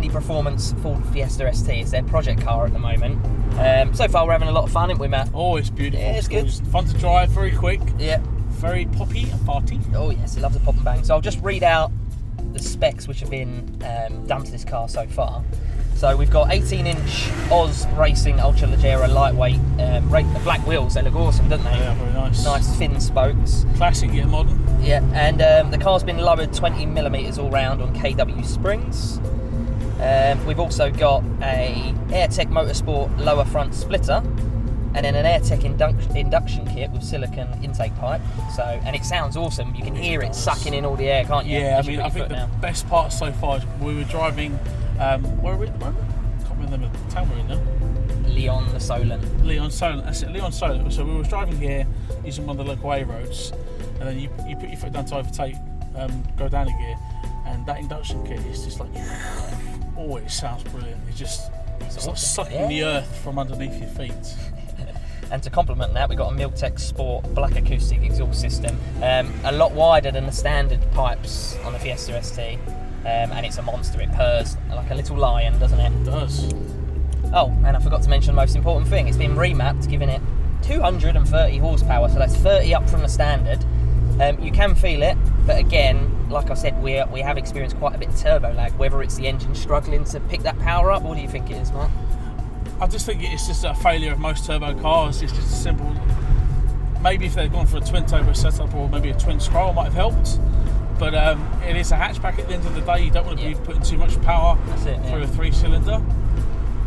Hendy Performance Ford Fiesta ST. It's their project car at the moment. So far we're having a lot of fun, haven't we, Matt? Oh, it's beautiful. Yeah, it's good. It's fun to drive, very quick. Yeah. Very poppy and farty. Oh yes, it loves a pop and bang. So I'll just read out the specs which have been done to this car so far. So we've got 18-inch Oz Racing Ultraleggera lightweight black wheels. They look awesome, don't they? Yeah, very nice. Nice thin spokes. Classic yet modern. Yeah, and the car's been lowered 20mm all round on KW springs. We've also got a AirTech Motorsport lower front splitter, and then an AirTech induction kit with silicone intake pipe. So, and it sounds awesome. You can hear it sucking in all the air, can't you? Yeah, I mean, I think the best part so far is we were driving. Where are we at the moment? I can't remember the town we're in now. Lee-on-the-Solent. Lee-on-Solent. That's it. Lee-on-Solent. So we were driving here using one of the local A roads, and then you put your foot down to overtake, go down a gear, and that induction kit is just like, oh, it sounds brilliant. It's like sucking the earth from underneath your feet. And to complement that, we've got a Miltech Sport black acoustic exhaust system, a lot wider than the standard pipes on the Fiesta ST, and it's a monster. It purrs like a little lion, doesn't it? It does. Oh, and I forgot to mention the most important thing. It's been remapped, giving it 230 horsepower, so that's 30 up from the standard. You can feel it, but again, like I said, we have experienced quite a bit of turbo lag, whether it's the engine struggling to pick that power up. What do you think it is, Mark? I just think it's just a failure of most turbo cars. It's just a simple. Maybe if they'd gone for a twin turbo setup or maybe a twin scroll might have helped. But it is a hatchback at the end of the day. You don't want to be putting too much power through a 3-cylinder.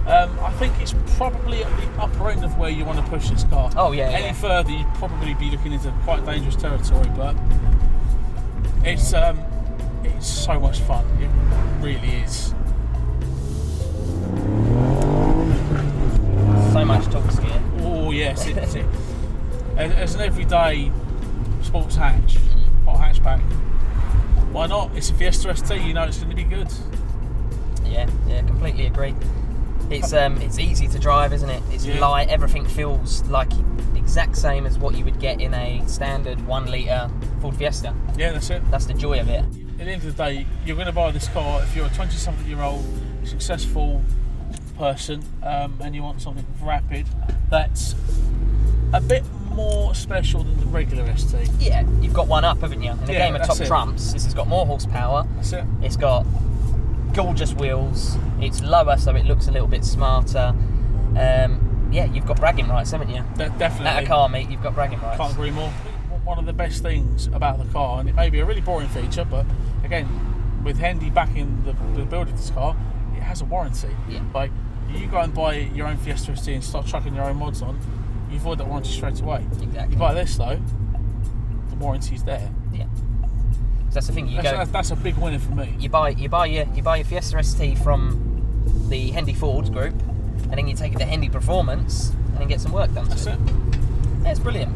I think it's probably at the upper end of where you want to push this car. Oh yeah. Any further, you'd probably be looking into quite dangerous territory. But it's so much fun. It really is. So much top gear. Oh yes, it's it. As an everyday sports hatch, hot hatchback, why not? It's a Fiesta ST, you know it's going to be good. Yeah, completely agree. It's easy to drive, isn't it? It's light. Everything feels like the exact same as what you would get in a standard 1-litre Ford Fiesta. Yeah, that's it. That's the joy of it. At the end of the day, you're going to buy this car if you're a 20-something-year-old successful person and you want something rapid that's a bit more special than the regular ST. Yeah, you've got one up, haven't you? In a game of top trumps, this has got more horsepower. That's it. It's got gorgeous wheels. It's lower, so it looks a little bit smarter. Yeah, you've got bragging rights, haven't you? Definitely. At a car meet, you've got bragging rights. Can't agree more. One of the best things about the car, and it may be a really boring feature, but again, with Hendy backing the build of this car, it has a warranty. Yeah. Like, you go and buy your own Fiesta ST and start chucking your own mods on, you avoid that warranty straight away. Exactly. You buy this though, the warranty's there. Yeah. So that's the thing. That's a big winner for me. You buy your Fiesta ST from the Hendy Ford group, and then you take it to Hendy Performance and then get some work done. That's it. Yeah, it's brilliant.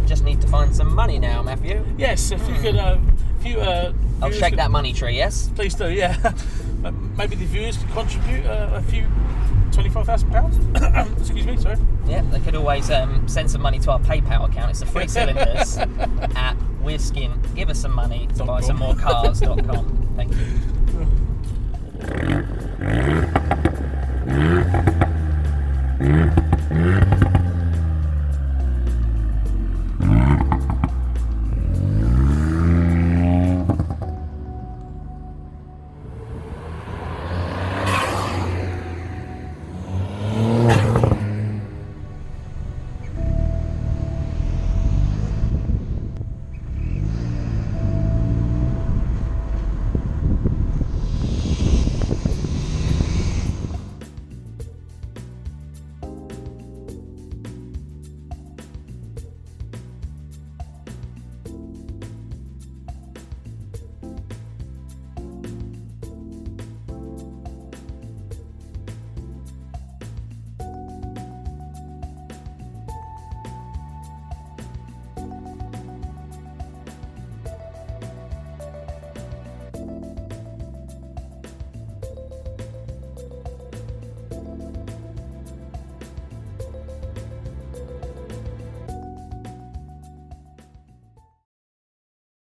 Just need to find some money now, Matthew. Yes, if you could, I'll shake that money tree. Yes. Please do. Yeah. Maybe the viewers could contribute a few £25,000. Excuse me, sorry. Yeah, they could always send some money to our PayPal account. It's the 3 cylinders at Wearskin. Give us some money to buy some more cars.com. Thank you.